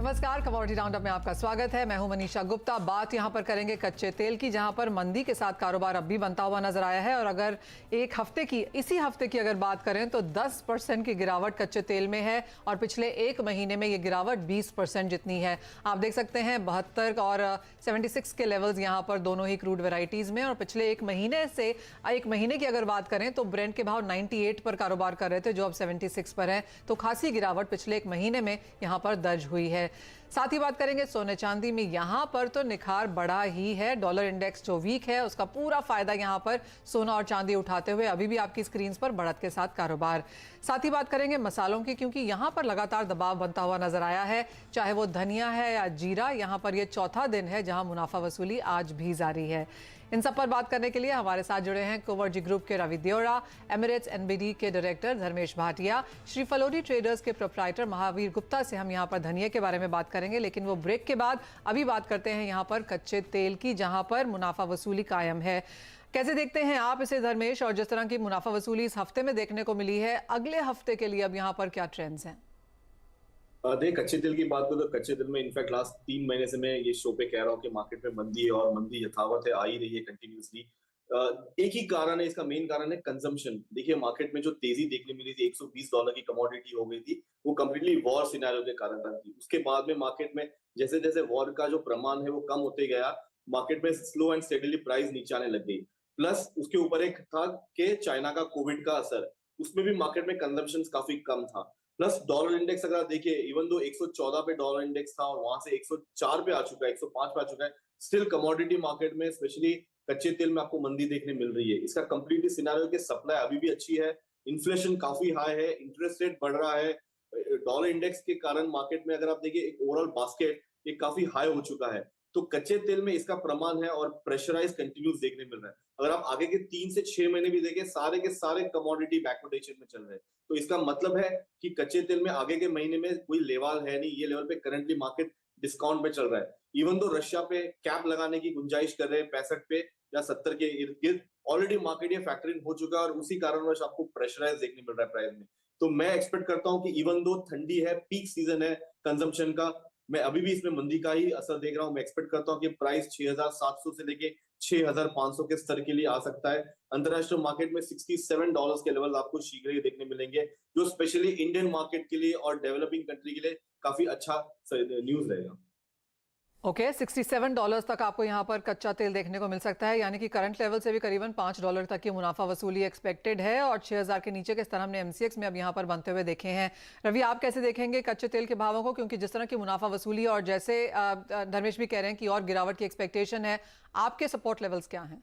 नमस्कार, commodity roundup में आपका स्वागत है। मैं हूं मनीषा गुप्ता। बात यहां पर करेंगे कच्चे तेल की, जहां पर मंदी के साथ कारोबार अब भी बनता हुआ नजर आया है। और अगर इसी हफ्ते की अगर बात करें तो 10% की गिरावट कच्चे तेल में है और पिछले एक महीने में ये गिरावट 20% जितनी है। आप देख सकते हैं 72 और 76 के लेवल्स यहां पर दोनों ही क्रूड वेराइटीज में। और पिछले एक महीने की अगर बात करें तो ब्रेंट के भाव 98 पर कारोबार कर रहे थे, जो अब 76 पर है। तो खासी गिरावट पिछले एक महीने में यहां पर दर्ज हुई है। साथ ही बात करेंगे सोने चांदी में। यहां पर तो निखार बढ़ा ही है। डॉलर इंडेक्स जो वीक है उसका पूरा फायदा यहां पर सोना और चांदी उठाते हुए अभी भी आपकी स्क्रीन पर बढ़त के साथ कारोबार। साथ ही बात करेंगे मसालों की, क्योंकि यहां पर लगातार दबाव बनता हुआ नजर आया है, चाहे वो धनिया है या जीरा। यहां पर यह चौथा दिन है जहां मुनाफा वसूली आज भी जारी है। इन सब पर बात करने के लिए हमारे साथ जुड़े हैं कोवर्जी ग्रुप के रवि देओरा, एमिरेट्स एनबीडी के डायरेक्टर धर्मेश भाटिया, श्री फलोरी ट्रेडर्स के प्रोप्राइटर महावीर गुप्ता से हम यहां पर धनिया के बारे में बात करेंगे। लेकिन वो ब्रेक के बाद अभी बात करते हैं यहां पर कच्चे तेल की, जहां पर मुनाफा वसूली कायम है। कैसे देखते हैं आप इसे धर्मेश? और जिस तरह की मुनाफा वसूली इस हफ्ते में देखने को मिली है, अगले हफ्ते के लिए अब यहां पर क्या ट्रेंड्स हैं? देख, कच्चे तेल की बात करो तो कच्चे तेल में इनफैक्ट लास्ट 3 महीने से मैं ये शो पे कह रहा हूँ कि मार्केट में मंदी है और मंदी यथावत है, आ ही रही है कंटिन्यूसली। एक ही कारण है, इसका मेन कारण है कंजम्पशन। देखिए, मार्केट में जो तेजी देखने मिली थी, $120 की कमोडिटी हो गई थी, वो कंप्लीटली वॉर सिनेरियो के कारण थी। उसके बाद में मार्केट में जैसे जैसे वॉर का जो प्रमाण है वो कम होते गया, मार्केट में स्लो एंड स्टेडीली प्राइस नीचे आने लग गई। प्लस उसके ऊपर एक था कि चाइना का कोविड का असर, उसमें भी मार्केट में कंजम्पशन काफी कम था। प्लस डॉलर इंडेक्स अगर आप देखिए, इवन दो 114 पे डॉलर इंडेक्स था और वहां से 104 पे आ चुका है, 105 पे आ चुका है, स्टिल कमोडिटी मार्केट में स्पेशली कच्चे तेल में आपको मंदी देखने मिल रही है। इसका कंप्लीटली सिनेरियो कि सप्लाई अभी भी अच्छी है, इन्फ्लेशन काफी हाई है, इंटरेस्ट रेट बढ़ रहा है। डॉलर इंडेक्स के कारण मार्केट में अगर आप देखिए एक ओवरऑल बास्केट ये काफी हाई हो चुका है। तो कच्चे तेल में इसका प्रमाण है और प्रेशराइज कंटिन्यूस देखने मिल रहा है। अगर आप आगे के 3 से 6 महीने भी देखें, सारे के सारे कमोडिटी बैकवर्डेशन में चल रहे हैं। तो इसका मतलब है कि कच्चे तेल में आगे के महीने में कोई लेवल है नहीं, ये लेवल पे करंटली मार्केट डिस्काउंट पे चल रहा है। इवन तो रशिया पे कैप लगाने की गुंजाइश कर रहे हैं 65 पे या 70 के इर्द गिर्द, ऑलरेडी मार्केट ये फैक्टर इन हो चुका है और उसी कारणवश आपको प्रेशराइज देखने मिल रहा है प्राइस में। तो मैं एक्सपेक्ट करता हूं कि इवन दो ठंडी है, पीक सीजन है कंजम्पशन का, मैं अभी भी इसमें मंदी का ही असर देख रहा हूं। मैं एक्सपेक्ट करता हूं कि प्राइस 6,700 से लेके 6,500 के स्तर के लिए आ सकता है। अंतरराष्ट्रीय मार्केट में $67 के लेवल आपको शीघ्र ही देखने मिलेंगे, जो स्पेशली इंडियन मार्केट के लिए और डेवलपिंग कंट्री के लिए काफी अच्छा न्यूज रहेगा। ओके, $67 तक आपको यहां पर कच्चा तेल देखने को मिल सकता है, यानी कि करंट लेवल से भी करीबन $5 तक की मुनाफा वसूली एक्सपेक्टेड है। और 6,000 के नीचे के स्तर हमने एमसीएक्स में अब यहां पर बनते हुए देखे हैं। रवि, आप कैसे देखेंगे कच्चे तेल के भावों को? क्योंकि जिस तरह की मुनाफा वसूली और जैसे धर्मेश भी कह रहे हैं कि और गिरावट की एक्सपेक्टेशन है, आपके सपोर्ट लेवल्स क्या हैं?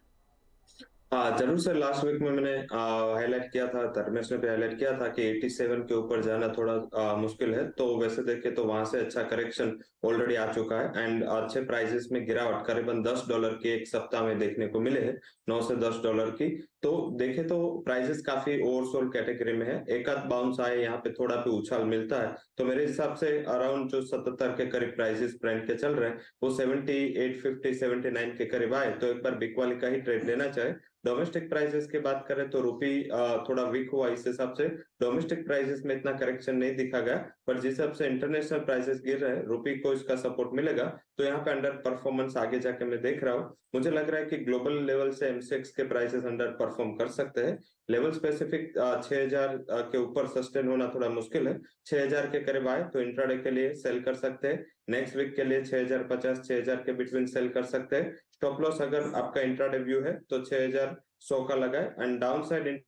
हाँ जरूर सर, लास्ट वीक में मैंने हाईलाइट किया था, धर्मेश ने भी हाईलाइट किया था कि 87 के ऊपर जाना थोड़ा मुश्किल है। तो वैसे देखे तो वहां से अच्छा करेक्शन ऑलरेडी आ चुका है एंड अच्छे प्राइसेस में गिरावट करीबन $10 की एक सप्ताह में देखने को मिले हैं, $9 से $10 की। तो देखे तो प्राइसेस काफी ओवरसोल्ड कैटेगरी में है। एक आध बाउंस आए, यहाँ पे थोड़ा भी उछाल मिलता है। तो मेरे हिसाब से अराउंड जो 77 के करीब प्राइसेस ब्रेंट के चल रहे हैं, वो 78, 50, 79 के करीब आए तो एक बार बिग वाली का ही ट्रेड लेना चाहे। डोमेस्टिक प्राइसेस की बात करें तो रुपी थोड़ा वीक हुआ, इस हिसाब से डोमेस्टिक प्राइसेस में इतना करेक्शन नहीं दिखा गया। पर जिस हिसाब से इंटरनेशनल प्राइसेस गिर रहे हैं, रुपी को इसका सपोर्ट मिलेगा। तो यहाँ पे अंडर परफॉर्मेंस आगे जाके मैं देख रहा हूँ। मुझे लग रहा है कि ग्लोबल लेवल से एमसीएक्स के प्राइसेस अंडर परफॉर्म कर सकते हैं। लेवल स्पेसिफिक 6,000 के ऊपर सस्टेन होना थोड़ा मुश्किल है। 6,000 के करीब आए तो इंट्राडे के लिए सेल कर सकते हैं। नेक्स्ट वीक के लिए 6,050 6,000 के बिटवीन सेल कर सकते हैं। स्टॉप लॉस अगर आपका इंट्राडे व्यू है तो 6,100 का लगाए एंड डाउन साइड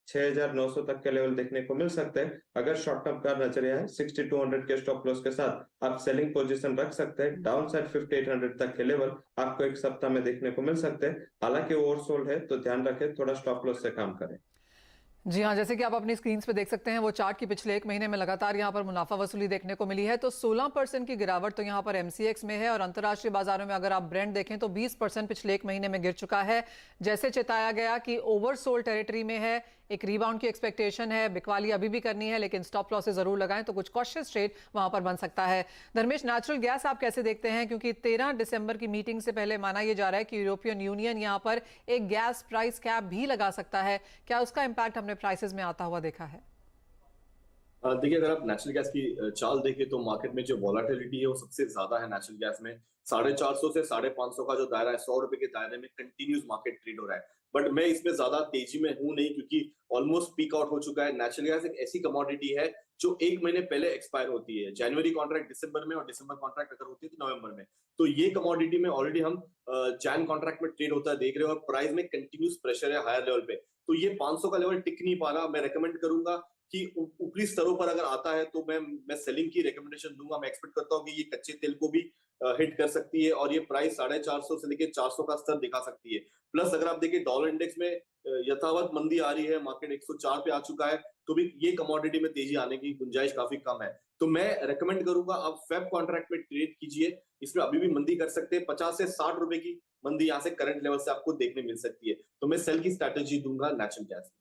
6,900 तक के लेवल देखने को मिल सकते हैं। अगर शॉर्ट टर्म का नजरिया है, 6,200 के स्टॉप लॉस के साथ आप सेलिंग पोजीशन रख सकते हैं। डाउन साइड 5,800 तक के लेवल आपको एक सप्ताह में देखने को मिल सकते हैं। हालांकि ओवरसोल्ड है तो ध्यान रखें, थोड़ा स्टॉप लॉस से काम करें। जी हाँ, जैसे कि आप अपनी स्क्रीन पे देख सकते हैं वो चार्ट की पिछले एक महीने में लगातार यहाँ पर मुनाफा वसूली देखने को मिली है। तो 16% की गिरावट तो यहाँ पर एमसीएक्स में है और अंतर्राष्ट्रीय बाजारों में अगर आप ब्रेंट देखें तो 20% पिछले एक महीने में गिर चुका है। जैसे चेताया गया कि ओवरसोल्ड टेरिटरी में है, एक रिबाउंड की एक्सपेक्टेशन है, बिकवाली अभी भी करनी है, लेकिन स्टॉप लॉसेस जरूर लगाएं तो कुछ कॉशियस ट्रेड वहां पर बन सकता है। धर्मेश, नेचुरल गैस आप कैसे देखते हैं? क्योंकि 13 दिसंबर की मीटिंग से पहले माना यह जा रहा है कि यूरोपियन यूनियन यहां पर एक गैस प्राइस कैप भी लगा सकता है। क्या उसका इंपैक्ट हमने प्राइसेस में आता हुआ देखा है? देखिए, अगर आप नेचुरल गैस की चाल देखें तो मार्केट में जो वॉलेटिलिटी है वो सबसे ज्यादा है नेचुरल गैस में। 450 से 550 का जो दायरा है, 100 रुपए के दायरे में कंटिन्यूस मार्केट ट्रेड हो रहा है। बट मैं इसमें ज्यादा तेजी में हूं नहीं, क्योंकि ऑलमोस्ट पीक आउट हो चुका है। नेचुरल गैस एक ऐसी कमोडिटी है जो 1 महीने पहले एक्सपायर होती है। जनवरी कॉन्ट्रैक्ट दिसंबर में और दिसंबर कॉन्ट्रैक्ट अगर होती है तो नवंबर में। तो ये कमोडिटी में ऑलरेडी हम जैन कॉन्ट्रैक्ट में ट्रेड होता है देख रहे हो, और प्राइस में कंटिन्यूस प्रेशर है हायर लेवल पे। तो ये 500 का लेवल टिक नहीं पा रहा। मैं रेकमेंड करूंगा कि ऊपरी स्तरों पर अगर आता है तो मैं सेलिंग की रिकमेंडेशन दूंगा। मैं एक्सपेक्ट करता हूं कि ये कच्चे तेल को भी हिट कर सकती है, और ये प्राइस 450 से लेकर 400 का स्तर दिखा सकती है। प्लस अगर आप देखिए डॉलर इंडेक्स में यथावत मंदी आ रही है, मार्केट 104 पे आ चुका है, तो भी ये कमोडिटी में तेजी आने की गुंजाइश काफी कम है। तो मैं रेकमेंड करूंगा आप फेब कॉन्ट्रैक्ट में ट्रेड कीजिए। इसमें अभी भी मंदी कर सकते हैं। 50 से 60 रुपए की मंदी यहाँ से करंट लेवल से आपको देखने मिल सकती है। तो मैं सेल की स्ट्रैटेजी दूंगा नेचुरल गैस में।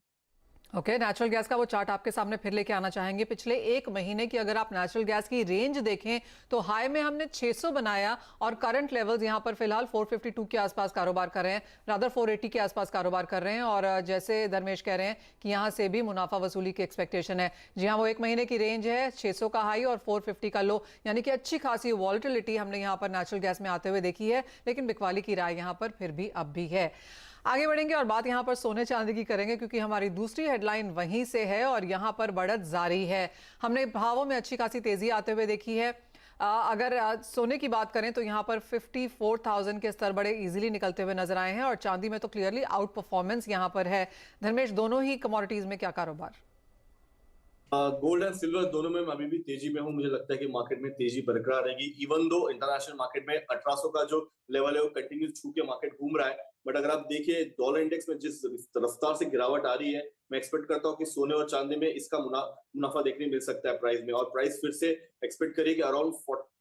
ओके, नेचुरल गैस का वो चार्ट आपके सामने फिर लेके आना चाहेंगे। पिछले एक महीने की अगर आप नेचुरल गैस की रेंज देखें तो हाई में हमने 600 बनाया और करंट लेवल्स यहां पर फिलहाल 452 के आसपास कारोबार कर रहे हैं, रादर 480 के आसपास कारोबार कर रहे हैं। और जैसे धर्मेश कह रहे हैं कि यहां से भी मुनाफा वसूली की एक्सपेक्टेशन है। जी हाँ, वो एक महीने की रेंज है, 600 का हाई और 450 का लो, यानी कि अच्छी खासी वॉलेटिलिटी हमने यहाँ पर नेचुरल गैस में आते हुए देखी है। लेकिन बिकवाली की राय यहाँ पर फिर भी अब भी है। आगे बढ़ेंगे और बात यहां पर सोने चांदी की करेंगे, क्योंकि हमारी दूसरी हेडलाइन वहीं से है और यहां पर बढ़त जारी है। हमने भावों में अच्छी खासी तेजी आते हुए देखी है। अगर सोने की बात करें तो यहां पर 54,000 के स्तर बड़े इजीली निकलते हुए नजर आए हैं, और चांदी में तो क्लियरली आउट परफॉर्मेंस यहां पर है। धर्मेश, दोनों ही कमोडिटीज में क्या कारोबार? गोल्ड एंड सिल्वर दोनों में मैं अभी भी तेजी में हूं। मुझे लगता है कि मार्केट में तेजी बरकरार रहेगी, इवन दो इंटरनेशनल मार्केट में 1800 का जो लेवल है वो कंटिन्यू छू के मार्केट घूम रहा है। बट अगर आप देखिए डॉलर इंडेक्स में जिस रफ्तार से गिरावट आ रही है, मैं एक्सपेक्ट करता हूं कि सोने और चांदी में इसका मुनाफा देखने मिल सकता है प्राइस में। और प्राइस फिर से एक्सपेक्ट करिए कि अराउंड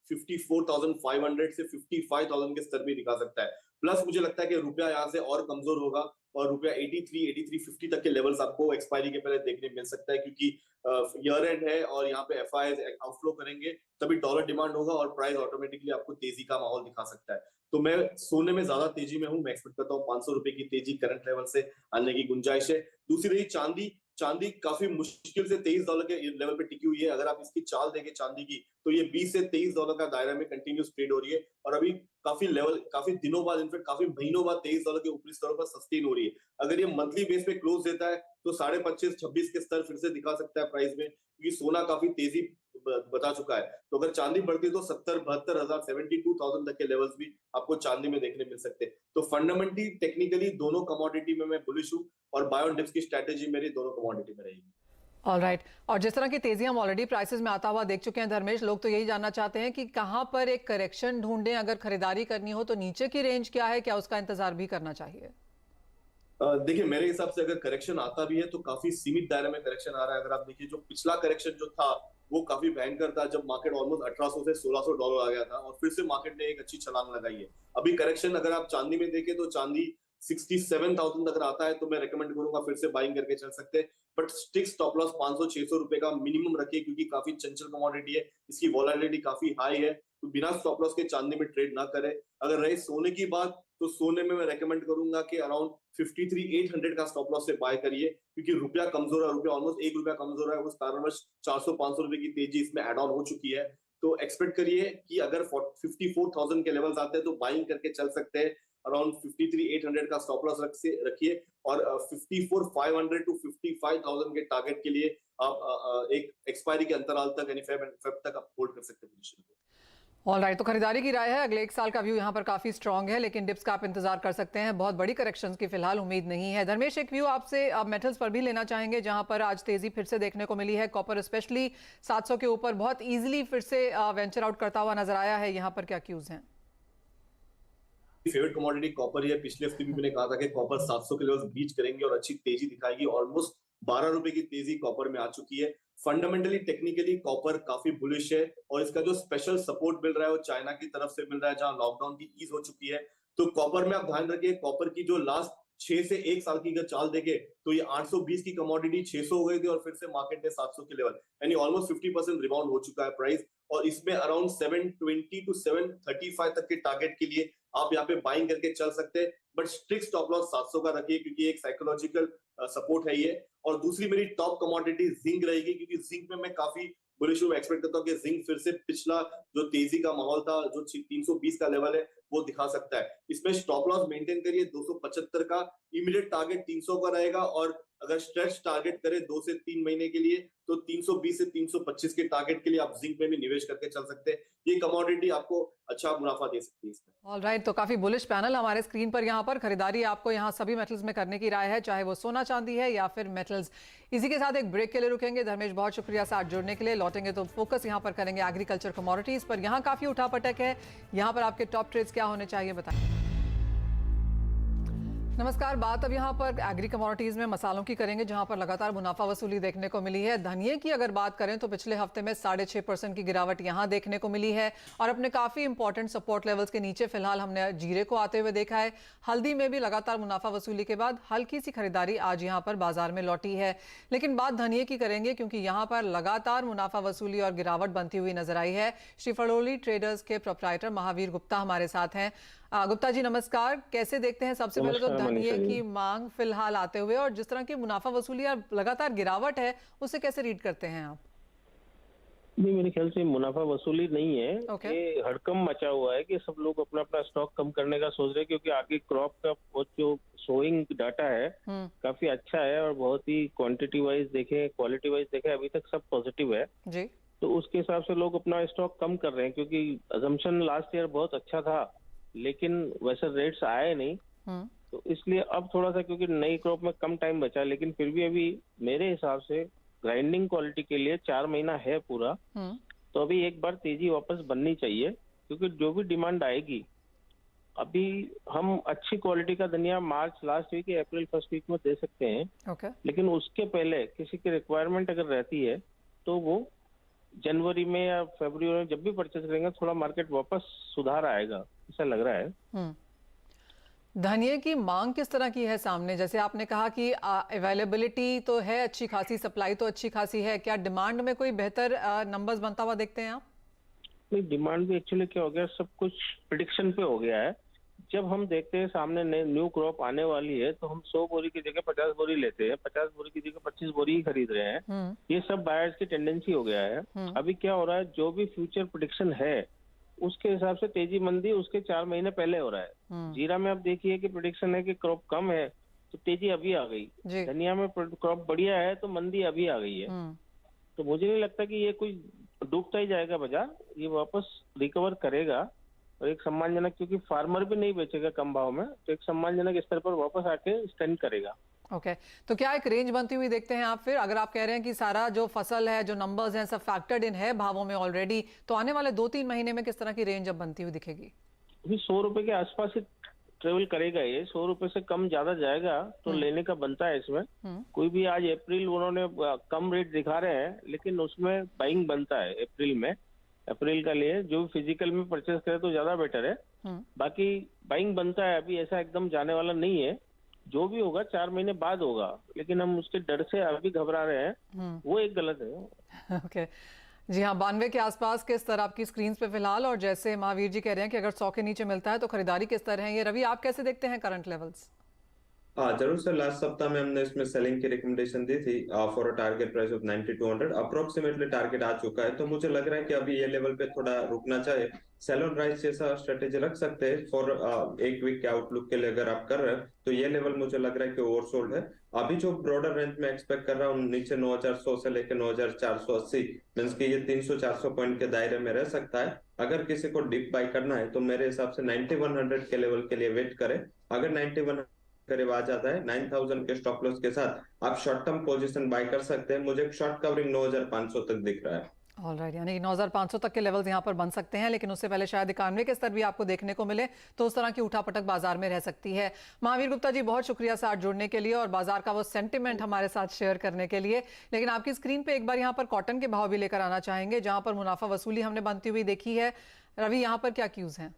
54,500 से 55,000 के स्तर भी दिखा सकता है। प्लस मुझे लगता है कि रुपया यहाँ से और कमजोर होगा, और रुपया 83-83.50 तक के लेवल्स आपको एक्सपायरी के पहले देखने मिल सकता है, क्योंकि ईयर एंड है और यहाँ पे एफआईआईज आउटफ्लो करेंगे, तभी डॉलर डिमांड होगा और प्राइस ऑटोमेटिकली आपको तेजी का माहौल दिखा सकता है। तो मैं सोने में ज्यादा तेजी में हूं। मैं एक्सपेक्ट करता हूँ 500 रुपए की तेजी करंट लेवल से आने की गुंजाइश है। दूसरी रही चांदी। चांदी काफी मुश्किल से $23 के लेवल पे टिकी हुई है। अगर आप इसकी चाल देखें चांदी की, तो ये $20 से $23 का दायरा में कंटिन्यूस ट्रेड हो रही है, और अभी काफी दिनों बाद, इनफेक्ट काफी महीनों बाद $23 के ऊपरी स्तरों पर सस्टेन हो रही है। अगर ये मंथली बेस पे क्लोज देता है तो 25.5-26 के स्तर फिर से दिखा सकता है प्राइस में, क्योंकि सोना काफी तेजी बता चुका है। तो अगर चांदी बढ़ती है तो 70-72 हजार 72,000 तक के लेवल्स भी आपको चांदी में देखने मिल सकते हैं। तो फंडामेंटली टेक्निकली दोनों कमोडिटी में मैं बुलिश हूं, और बाय ऑन डिप्स की स्ट्रैटेजी मेरी दोनों कमोडिटी में रहेगी। ऑलराइट, और जिस तरह की तेजी हम ऑलरेडी प्राइसेस में आता हुआ देख चुके हैं धर्मेश, लोग तो यही जानना चाहते हैं कि कहां पर एक करेक्शन ढूंढें। अगर खरीदारी करनी हो तो नीचे की रेंज क्या है, क्या उसका इंतजार भी करना चाहिए? देखिए, मेरे हिसाब से अगर करेक्शन आता भी है तो काफी सीमित दायरे में करेक्शन आ रहा है। अगर आप देखिए जो पिछला करेक्शन जो था वो काफी भयंकर था, जब मार्केट ऑलमोस्ट 1800 से $1600 आ गया था, और फिर से मार्केट ने एक अच्छी छलांग लगाई है। अभी करेक्शन अगर आप चांदी में देखें तो चांदी 67,000 अगर आता है तो मैं रेकमेंड करूंगा फिर से बाइंग करके चल सकते हैं। बट स्टिक स्टॉप लॉस 500-600 रुपए का मिनिमम रखिए, क्योंकि काफी चंचल कमोडिटी है, इसकी वॉलेटिलिटी काफी हाई है। तो बिना स्टॉप लॉस के चांदी में ट्रेड ना करें। अगर रही सोने की बात, तो सोने में मैं रेकमेंड करूंगा कि अराउंड 53,800 का स्टॉप लॉस से बाय करिए, क्योंकि रुपया कमजोर है। रुपया ऑलमोस्ट ₹1 कमजोर है। उस कारणवश 400-500 रुपए की तेजी इसमें एड ऑन हो चुकी है। तो एक्सपेक्ट करिए कि अगर 54,000 के लेवल्स आते हैं तो बाइंग करके चल सकते हैं। अराउंड 53,800 का स्टॉप लॉस रखिए, और 54,500 टू 55,000 के टारगेट के लिए आप एक एक्सपायरी के अंतराल तक यानी फेब तक आप होल्ड कर सकते हैं पोजीशन को। ऑलराइट, तो खरीदारी की राय है। अगले एक साल का व्यू यहाँ पर काफी स्ट्रांग है, लेकिन डिप्स का आप इंतजार कर सकते हैं। बहुत बड़ी करेक्शंस की फिलहाल उम्मीद नहीं है। धर्मेश, एक व्यू आपसे अब मेटल्स पर भी लेना चाहेंगे, जहां पर आज तेजी फिर से देखने को मिली है। कॉपर स्पेशली 700 के ऊपर बहुत इजीली फिर से वेंचर आउट करता हुआ नजर आया है। यहाँ पर क्या क्यूज हैं? फेवरेट कमोडिटी कॉपर ही है। पिछले हफ्ते भी मैंने कहा था कि कॉपर 700 के लेवल्स ब्रीच करेंगे और अच्छी तेजी दिखाएगी। ऑलमोस्ट 12 रुपए की तेजी कॉपर में आ चुकी है। फंडामेंटली टेक्निकली कॉपर काफी बुलिश है, और इसका जो स्पेशल सपोर्ट मिल रहा है वो चाइना की तरफ से मिल रहा है, जहां लॉकडाउन की ईज हो चुकी है। तो कॉपर में आप ध्यान रखिए, कॉपर की जो लास्ट 6 से 1 साल की अगर चाल देखे तो ये 820 की कमोडिटी 600 हो गई थी, और फिर से मार्केट ने 700 के लेवल यानी ऑलमोस्ट 50% रिबाउंड हो चुका है प्राइस। और इसमें अराउंड 720 टू 735 तक के टारगेट के लिए आप यहाँ पे बाइंग करके चल सकते हैं। बट स्ट्रिक्ट स्टॉप लॉस 700 का रखिए, क्योंकि एक साइकोलॉजिकल सपोर्ट है ये। और दूसरी मेरी टॉप कमोडिटी जिंक रहेगी, क्योंकि जिंक में मैं काफी बुलिश हूं, एक्सपेक्ट करता हूं कि जिंक फिर से पिछला जो तेजी का माहौल था, जो 320 का लेवल है, वो दिखा सकता है। इसमें स्टॉप लॉस मेंटेन करिए 275 का, इमीडिएट टारगेट 300 का रहेगा, और अगर स्ट्रेच टारगेट करें 2 से 3 महीने के लिए तो 320 से 325 के टारगेट के लिए आप जिंक में भी निवेश करके चल सकते हैं। ये कमोडिटी आपको अच्छा मुनाफा दे सकती है इसमें। ऑलराइट, तो काफी बुलिश पैनल हमारे स्क्रीन पर यहाँ पर। खरीदारी आपको यहाँ सभी मेटल्स में करने की राय है, चाहे वो सोना चांदी है या फिर मेटल्स। इसी के साथ एक ब्रेक के लिए रुकेंगे। धर्मेश, बहुत शुक्रिया साथ जुड़ने के लिए। लौटेंगे तो फोकस यहाँ पर करेंगे एग्रीकल्चर कमोडिटीज पर। यहाँ काफी उठापटक है, यहाँ पर आपके टॉप ट्रेड्स क्या होने चाहिए बताएं। नमस्कार, बात अब यहाँ पर एग्री कमोडिटीज में मसालों की करेंगे, जहाँ पर लगातार मुनाफा वसूली देखने को मिली है। धनिये की अगर बात करें तो पिछले हफ्ते में 6.5% की गिरावट यहाँ देखने को मिली है, और अपने काफी इंपॉर्टेंट सपोर्ट लेवल्स के नीचे फिलहाल हमने जीरे को आते हुए देखा है। हल्दी में भी लगातार मुनाफा वसूली के बाद हल्की सी खरीदारी आज यहाँ पर बाजार में लौटी है। लेकिन बात धनिये की करेंगे, क्योंकि यहाँ पर लगातार मुनाफा वसूली और गिरावट बनती हुई नजर आई है। श्री फड़ोली ट्रेडर्स के प्रोप्राइटर महावीर गुप्ता हमारे साथ हैं। गुप्ता जी नमस्कार, कैसे देखते हैं सबसे पहले तो धनिये की मांग फिलहाल आते हुए, और जिस तरह की मुनाफा वसूली और लगातार गिरावट है उसे कैसे रीड करते हैं आप? नहीं, मेरे ख्याल से मुनाफा वसूली नहीं है। ये हड़कंप मचा हुआ है कि सब लोग अपना अपना स्टॉक कम करने का सोच रहे हैं, क्योंकि आगे क्रॉप का जो सोइंग डाटा है काफी अच्छा है, और बहुत ही क्वांटिटी वाइज देखें, क्वालिटी वाइज देखें, अभी तक सब पॉजिटिव है जी। तो उसके हिसाब से लोग अपना स्टॉक कम कर रहे हैं, क्योंकि अजम्पशन लास्ट ईयर बहुत अच्छा था लेकिन वैसे रेट्स आए नहीं, तो इसलिए अब थोड़ा सा, क्योंकि नई क्रॉप में कम टाइम बचा, लेकिन फिर भी अभी मेरे हिसाब से ग्राइंडिंग क्वालिटी के लिए 4 महीना है पूरा, तो अभी एक बार तेजी वापस बननी चाहिए, क्योंकि जो भी डिमांड आएगी, अभी हम अच्छी क्वालिटी का धनिया मार्च लास्ट वीक या अप्रैल फर्स्ट वीक में दे सकते हैं। लेकिन उसके पहले किसी की रिक्वायरमेंट अगर रहती है तो वो जनवरी में या फरवरी में जब भी परचेज करेंगे, थोड़ा मार्केट वापस सुधार आएगा, ऐसा लग रहा है। धनिये की मांग किस तरह की है सामने? जैसे आपने कहा कि अवेलेबिलिटी तो है अच्छी खासी, सप्लाई तो अच्छी खासी है, क्या डिमांड में कोई बेहतर नंबर्स बनता हुआ देखते हैं आप? नहीं, डिमांड भी एक्चुअली क्या हो गया, सब कुछ प्रिडिक्शन पे हो गया है। जब हम देखते हैं सामने न्यू क्रॉप आने वाली है तो हम 100 बोरी की जगह 50 बोरी लेते हैं, 50 बोरी की जगह 25 बोरी ही खरीद रहे हैं। ये सब बायर्स की टेंडेंसी हो गया है। अभी क्या हो रहा है, जो भी फ्यूचर प्रेडिक्शन है उसके हिसाब से तेजी मंदी उसके 4 महीने पहले हो रहा है। जीरा में आप देखिए कि प्रेडिक्शन है कि क्रॉप कम है तो तेजी अभी आ गई, धनिया में क्रॉप बढ़िया है तो मंदी अभी आ गई है। तो मुझे नहीं लगता कि ये कोई डूबता ही जाएगा बाजार, ये वापस रिकवर करेगा, और एक सम्मानजनक, क्योंकि फार्मर भी नहीं बेचेगा कम भाव में, तो एक सम्मानजनक स्तर पर वापस आके स्टैंड करेगा। ओके, तो क्या एक रेंज बनती हुई देखते हैं आप फिर? अगर आप कह रहे हैं कि सारा जो फसल है, जो नंबर्स हैं, सब फैक्टर्ड इन है भावों में ऑलरेडी, तो आने वाले 2-3 महीने में किस तरह की रेंज अब बनती हुई दिखेगी? अभी 100 रुपए के आसपास ही ट्रेवल करेगा ये, 100 रुपए से कम ज्यादा जाएगा तो लेने का बनता है इसमें। कोई भी आज अप्रैल उन्होंने कम रेट दिखा रहे हैं, लेकिन उसमें बाइंग बनता है अप्रैल में, अप्रैल का लिए जो फिजिकल में परचेस करे तो ज्यादा बेटर है। बाकी बाइंग बनता है, अभी ऐसा एकदम जाने वाला नहीं है, जो भी होगा 4 महीने बाद होगा, लेकिन हम उसके डर से अभी घबरा रहे हैं, वो एक गलत है। ओके जी हाँ, 92 के आसपास किस तरह आपकी स्क्रीन पे फिलहाल, और जैसे महावीर जी कह रहे हैं कि अगर 100 के नीचे मिलता है तो खरीदारी किस तरह है? ये रवि, आप कैसे देखते हैं करंट लेवल्स? हाँ जरूर सर, लास्ट सप्ताह में हमने इसमें सेलिंग की रिकमेंडेशन दी थी for a target price of 9200, approximately target आ चुका है, तो मुझे लग रहा है कि अभी ये लेवल पे थोड़ा रुकना चाहिए। सेल ऑन राइज जैसा स्ट्रेटेजी रख सकते हैं फॉर एक वीक के आउटलुक के लिए, अगर आप कर रहे हैं तो ये लेवल मुझे लग रहा है कि ओवरसोल्ड है। अभी जो ब्रॉडर रेंज में एक्सपेक्ट कर रहा हूँ नीचे 9100 से लेकर 9480, मीन्स की ये 300-400 पॉइंट के दायरे में रह सकता है। अगर किसी को डिप बाई करना है तो मेरे हिसाब से 9100 के लेवल के लिए वेट करें। अगर 91 करीब आ जाता है 9000 के स्टॉप लॉस के साथ आप शॉर्ट टर्म पोजीशन बाय कर सकते हैं। मुझे शॉर्ट कवरिंग 9500 तक दिख रहा है। ऑलराइट, यानी 9500 तक के लेवल्स यहाँ पर बन सकते हैं, लेकिन उससे पहले शायद 91 के स्तर भी आपको देखने को मिले, तो उस तरह की उठापटक बाजार में रह सकती है। महावीर गुप्ता जी, बहुत शुक्रिया साथ जुड़ने के लिए और बाजार का वो सेंटिमेंट हमारे साथ शेयर करने के लिए। लेकिन आपकी स्क्रीन पे एक बार यहाँ पर कॉटन के भाव भी लेकर आना चाहेंगे, जहां पर मुनाफा वसूली हमने बनती हुई देखी है। रवि, यहाँ पर क्या क्यूज हैं?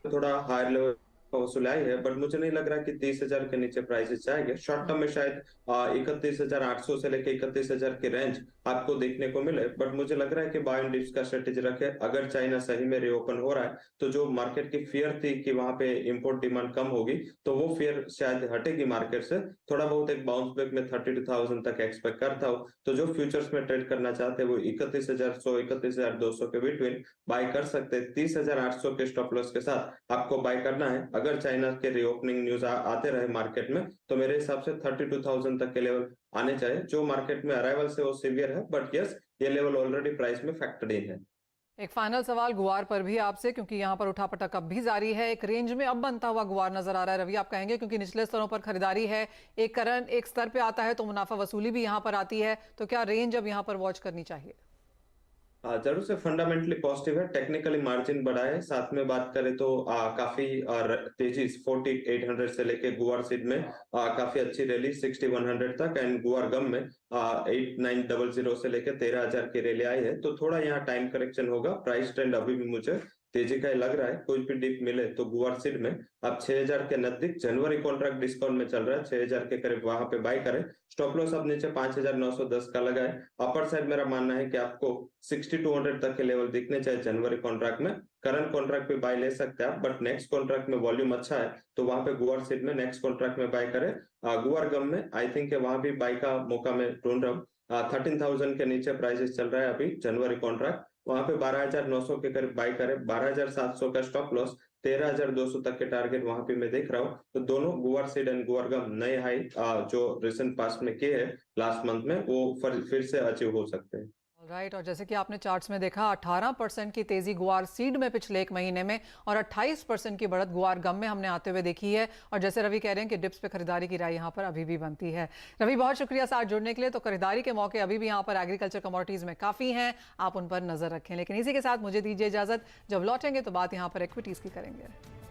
थोड़ा हायर लेवल वसूली है, बट मुझे नहीं लग रहा कि 30,000 के नीचे प्राइसेस जाएंगे। शॉर्ट टर्म में शायद 31,800 से लेके 31,000 की रेंज आपको देखने को मिले, बट मुझे लग रहा है कि बाय एंड डिप्स का स्ट्रेटेजी रखे। अगर चाइना सही में रीओपन हो रहा है तो जो मार्केट की फियर थी कि वहां पे इंपोर्ट डिमांड कम होगी, तो वो फियर शायद हटेगी मार्केट से। थोड़ा बहुत एक बाउंस बैक में 32,000 तक एक्सपेक्ट करता हूँ। तो जो फ्यूचर्स में ट्रेड करना चाहते हैं वो 31,100 31,200 के बिटवीन बाय कर सकते हैं। 30,800 के स्टॉप लॉस के साथ आपको बाय करना है। अगर चाइना के रीओपनिंग न्यूज आते रहे मार्केट में, तो मेरे हिसाब से 32,000 तक के लेवल आने चाहिए। जो मार्केट में अराइवल से वो सीवियर है, बट यस, ये लेवल ऑलरेडी प्राइस में फैक्टर्ड इन है। एक फाइनल सवाल गुआर पर भी आपसे, क्योंकि यहाँ पर उठापटक अब भी जारी है। एक रेंज में अब बनता हुआ गुआर नजर आ रहा है, रवि आप कहेंगे, क्योंकि निचले स्तरों पर खरीदारी है, एक करंट एक स्तर पे आता है तो मुनाफा वसूली भी यहाँ पर आती है, तो क्या रेंज अब यहाँ पर वॉच करनी चाहिए? जरूर से फंडामेंटली पॉजिटिव है। टेक्निकली मार्जिन बढ़ा है। साथ में बात करें तो काफी तेजी 4800 से लेके गुआर सीड में काफी अच्छी रैली 6100 तक, एंड गुआर गम में 8900 से लेके 13,000 की रैली आई है। तो थोड़ा यहाँ टाइम करेक्शन होगा। प्राइस ट्रेंड अभी भी मुझे तेजी का ही लग रहा है। कोई भी डिप मिले तो गुआर सीड में अब 6,000 के नजदीक जनवरी कॉन्ट्रैक्ट डिस्काउंट में चल रहा है, 6,000 के करीब वहां पे बाय करें। स्टॉप लॉस अब नीचे 5,910 का लगा है। अपर साइड मेरा मानना है कि आपको 6200 तक के लेवल दिखने चाहिए जनवरी कॉन्ट्रैक्ट में। करंट कॉन्ट्रैक्ट पे बाय ले सकते हैं आप, बट नेक्स्ट कॉन्ट्रैक्ट में वॉल्यूम अच्छा है तो वहां पे गुआर सीड में नेक्स्ट कॉन्ट्रैक्ट में बाय करें। गुआर गम में आई थिंक वहां भी बाय का मौका मैं ढूंढ रहा हूँ। 13,000 के नीचे प्राइसेस चल रहा है अभी जनवरी कॉन्ट्रैक्ट, वहां पे 12,900 के करीब बाय करें। 12,700 का स्टॉप लॉस, 13,200 तक के टारगेट वहां पे मैं देख रहा हूँ। तो दोनों गुआर सीड एंड गुआर गम नए हाई जो रिसेंट पास्ट में किए हैं लास्ट मंथ में, वो फिर से अचीव हो सकते हैं। राइट, और जैसे कि आपने चार्ट्स में देखा 18% की तेजी गुआर सीड में पिछले एक महीने में, और 28% की बढ़त गुआर गम में हमने आते हुए देखी है। और जैसे रवि कह रहे हैं कि डिप्स पे खरीदारी की राय यहाँ पर अभी भी बनती है। रवि बहुत शुक्रिया साथ जुड़ने के लिए। तो खरीदारी के मौके अभी भी यहाँ पर एग्रीकल्चर कमोडिटीज में काफ़ी हैं, आप उन पर नजर रखें। लेकिन इसी के साथ मुझे दीजिए इजाजत। जब लौटेंगे तो बात यहाँ पर इक्विटीज़ की करेंगे।